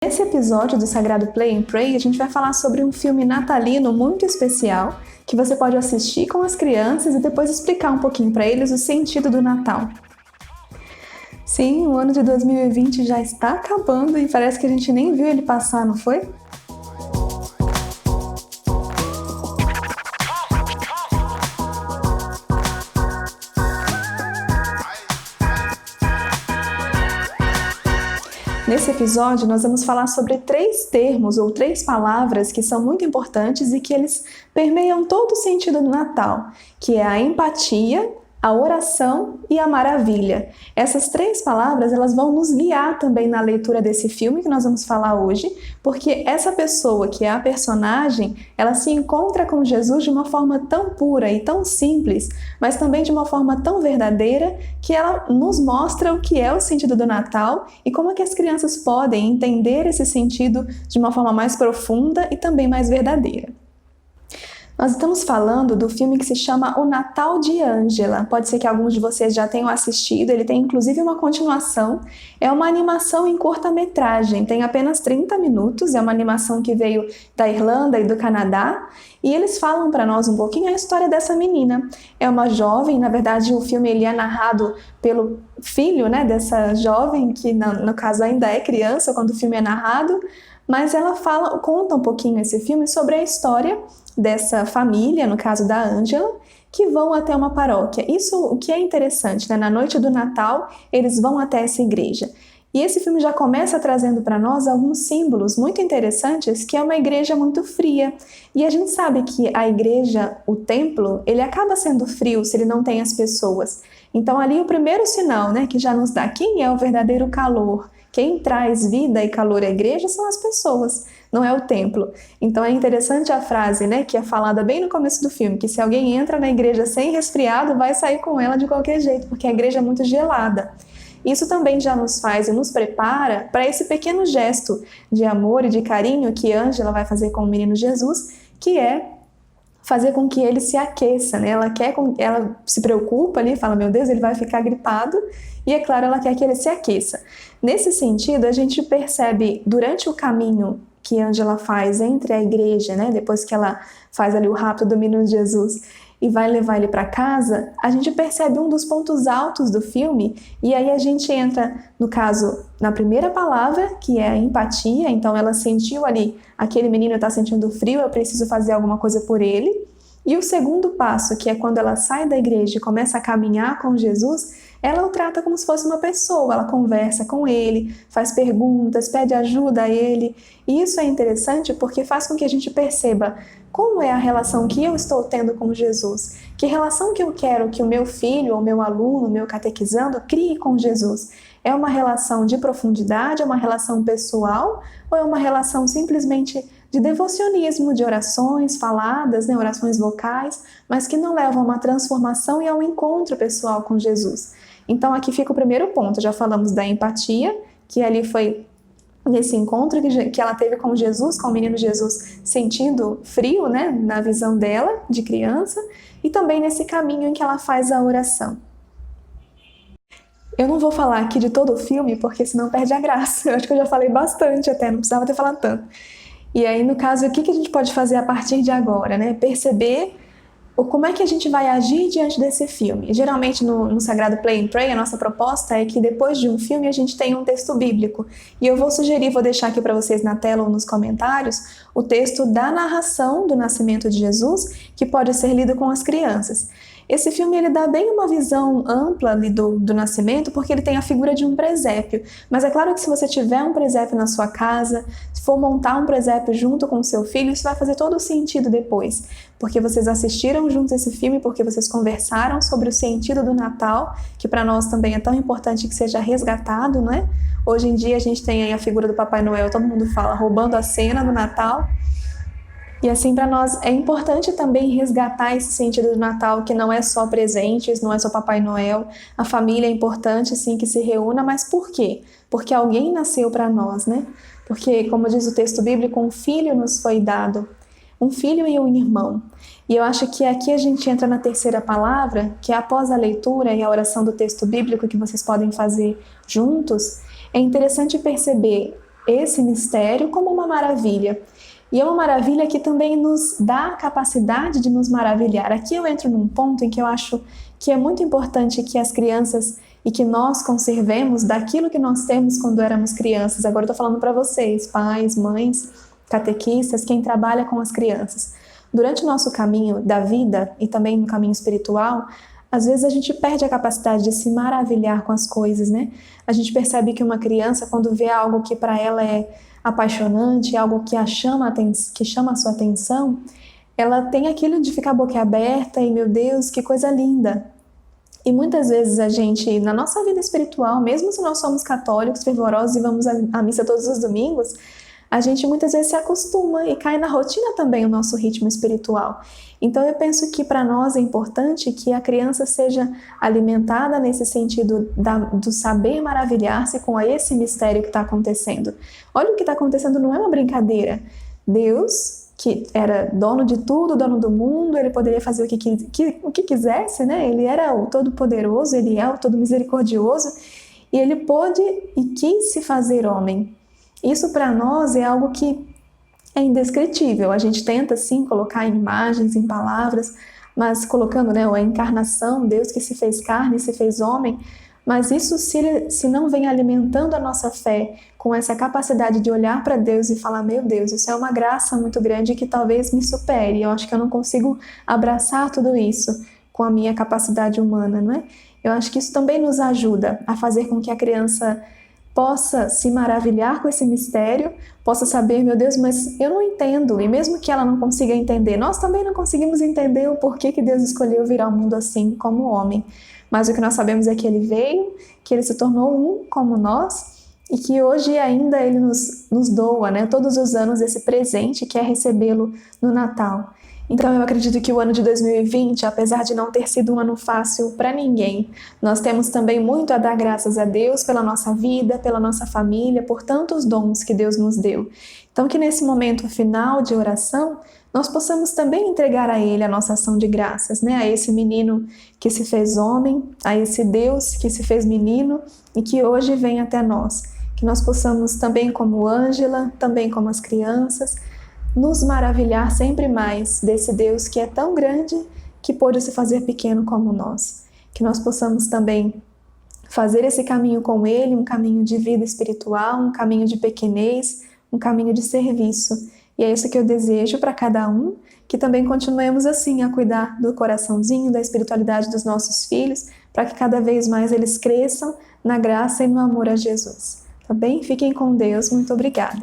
Nesse episódio do Sagrado Play and Pray, a gente vai falar sobre um filme natalino muito especial que você pode assistir com as crianças e depois explicar um pouquinho para eles o sentido do Natal. Sim, o ano de 2020 já está acabando e parece que a gente nem viu ele passar, não foi? Nesse episódio, nós vamos falar sobre 3 termos ou 3 palavras que são muito importantes e que eles permeiam todo o sentido do Natal, que é a empatia, a oração e a maravilha. Essas 3 palavras, elas vão nos guiar também na leitura desse filme que nós vamos falar hoje, porque essa pessoa que é a personagem, ela se encontra com Jesus de uma forma tão pura e tão simples, mas também de uma forma tão verdadeira, que ela nos mostra o que é o sentido do Natal e como é que as crianças podem entender esse sentido de uma forma mais profunda e também mais verdadeira. Nós estamos falando do filme que se chama O Natal de Angela. Pode ser que alguns de vocês já tenham assistido, ele tem inclusive uma continuação. É uma animação em curta-metragem, tem apenas 30 minutos, é uma animação que veio da Irlanda e do Canadá. E eles falam para nós um pouquinho a história dessa menina. É uma jovem, na verdade o filme ele é narrado pelo filho, dessa jovem, que no caso ainda é criança quando o filme é narrado. Mas ela conta um pouquinho esse filme sobre a história dessa família, no caso da Angela, que vão até uma paróquia. Isso o que é interessante, na noite do Natal, eles vão até essa igreja. E esse filme já começa trazendo para nós alguns símbolos muito interessantes, que é uma igreja muito fria. E a gente sabe que a igreja, o templo, ele acaba sendo frio se ele não tem as pessoas. Então ali o primeiro sinal, que já nos dá quem é o verdadeiro calor, quem traz vida e calor à igreja são as pessoas, não é o templo. Então é interessante a frase, que é falada bem no começo do filme, que se alguém entra na igreja sem resfriado, vai sair com ela de qualquer jeito, porque a igreja é muito gelada. Isso também já nos faz e nos prepara para esse pequeno gesto de amor e de carinho que Angela vai fazer com o menino Jesus, que é fazer com que ele se aqueça, Ela se preocupa ali, fala, meu Deus, ele vai ficar gripado, e é claro, ela quer que ele se aqueça. Nesse sentido, a gente percebe durante o caminho que Angela faz entre a igreja, depois que ela faz ali o rapto do menino Jesus e vai levar ele para casa, a gente percebe um dos pontos altos do filme, e aí a gente entra, no caso, na primeira palavra, que é a empatia. Então ela sentiu ali, aquele menino está sentindo frio, eu preciso fazer alguma coisa por ele. E o segundo passo, que é quando ela sai da igreja e começa a caminhar com Jesus, ela o trata como se fosse uma pessoa, ela conversa com ele, faz perguntas, pede ajuda a ele. E isso é interessante porque faz com que a gente perceba como é a relação que eu estou tendo com Jesus, que relação que eu quero que o meu filho, ou meu aluno, meu catequizando, crie com Jesus. É uma relação de profundidade, é uma relação pessoal, ou é uma relação simplesmente de devocionismo, de orações faladas, orações vocais, mas que não levam a uma transformação e a um encontro pessoal com Jesus. Então aqui fica o primeiro ponto, já falamos da empatia, que ali foi nesse encontro que ela teve com Jesus, com o menino Jesus, sentindo frio, na visão dela, de criança, e também nesse caminho em que ela faz a oração. Eu não vou falar aqui de todo o filme, porque senão perde a graça. Eu acho que eu já falei bastante até, não precisava ter falado tanto. E aí, no caso, o que a gente pode fazer a partir de agora, Perceber como é que a gente vai agir diante desse filme. Geralmente, no Sagrado Play and Pray, a nossa proposta é que depois de um filme a gente tenha um texto bíblico. E eu vou deixar aqui para vocês na tela ou nos comentários, o texto da narração do nascimento de Jesus, que pode ser lido com as crianças. Esse filme ele dá bem uma visão ampla ali do nascimento, porque ele tem a figura de um presépio. Mas é claro que se você tiver um presépio na sua casa, se for montar um presépio junto com o seu filho, isso vai fazer todo o sentido depois. Porque vocês assistiram juntos esse filme, porque vocês conversaram sobre o sentido do Natal, que para nós também é tão importante que seja resgatado, Hoje em dia a gente tem aí a figura do Papai Noel, todo mundo fala, roubando a cena do Natal. E assim, para nós é importante também resgatar esse sentido do Natal, que não é só presentes, não é só Papai Noel. A família é importante, sim, que se reúna, mas por quê? Porque alguém nasceu para nós, Porque, como diz o texto bíblico, um filho nos foi dado, um filho e um irmão. E eu acho que aqui a gente entra na terceira palavra, que é após a leitura e a oração do texto bíblico que vocês podem fazer juntos, é interessante perceber esse mistério como uma maravilha. E é uma maravilha que também nos dá a capacidade de nos maravilhar. Aqui eu entro num ponto em que eu acho que é muito importante que as crianças e que nós conservemos daquilo que nós temos quando éramos crianças. Agora eu estou falando para vocês, pais, mães, catequistas, quem trabalha com as crianças. Durante o nosso caminho da vida e também no caminho espiritual, às vezes a gente perde a capacidade de se maravilhar com as coisas, né? A gente percebe que uma criança, quando vê algo que para ela é apaixonante, algo que que chama a sua atenção, ela tem aquilo de ficar boquiaberta e, meu Deus, que coisa linda. E muitas vezes a gente, na nossa vida espiritual, mesmo se nós somos católicos, fervorosos e vamos à missa todos os domingos, a gente muitas vezes se acostuma e cai na rotina também o nosso ritmo espiritual. Então eu penso que para nós é importante que a criança seja alimentada nesse sentido do saber maravilhar-se com esse mistério que está acontecendo. Olha o que está acontecendo, não é uma brincadeira. Deus, que era dono de tudo, dono do mundo, ele poderia fazer o que quisesse, né? Ele era o Todo-Poderoso, ele é o Todo-Misericordioso, e ele pôde e quis se fazer homem. Isso para nós é algo que é indescritível. A gente tenta sim colocar em imagens, em palavras, mas colocando, né, a encarnação, Deus que se fez carne, se fez homem, mas isso se não vem alimentando a nossa fé com essa capacidade de olhar para Deus e falar, meu Deus, isso é uma graça muito grande que talvez me supere. Eu acho que eu não consigo abraçar tudo isso com a minha capacidade humana, não é? Eu acho que isso também nos ajuda a fazer com que a criança possa se maravilhar com esse mistério, possa saber, meu Deus, mas eu não entendo, e mesmo que ela não consiga entender, nós também não conseguimos entender o porquê que Deus escolheu vir ao mundo assim, como homem. Mas o que nós sabemos é que ele veio, que ele se tornou um como nós, e que hoje ainda ele nos doa, né, todos os anos esse presente que é recebê-lo no Natal. Então eu acredito que o ano de 2020, apesar de não ter sido um ano fácil para ninguém, nós temos também muito a dar graças a Deus pela nossa vida, pela nossa família, por tantos dons que Deus nos deu. Então que nesse momento final de oração, nós possamos também entregar a Ele a nossa ação de graças, né? A esse menino que se fez homem, a esse Deus que se fez menino e que hoje vem até nós. Que nós possamos também como Ângela, também como as crianças, nos maravilhar sempre mais desse Deus que é tão grande que pôde se fazer pequeno como nós. Que nós possamos também fazer esse caminho com Ele, um caminho de vida espiritual, um caminho de pequenez, um caminho de serviço. E é isso que eu desejo para cada um, que também continuemos assim a cuidar do coraçãozinho, da espiritualidade dos nossos filhos, para que cada vez mais eles cresçam na graça e no amor a Jesus. Tá bem? Fiquem com Deus. Muito obrigada.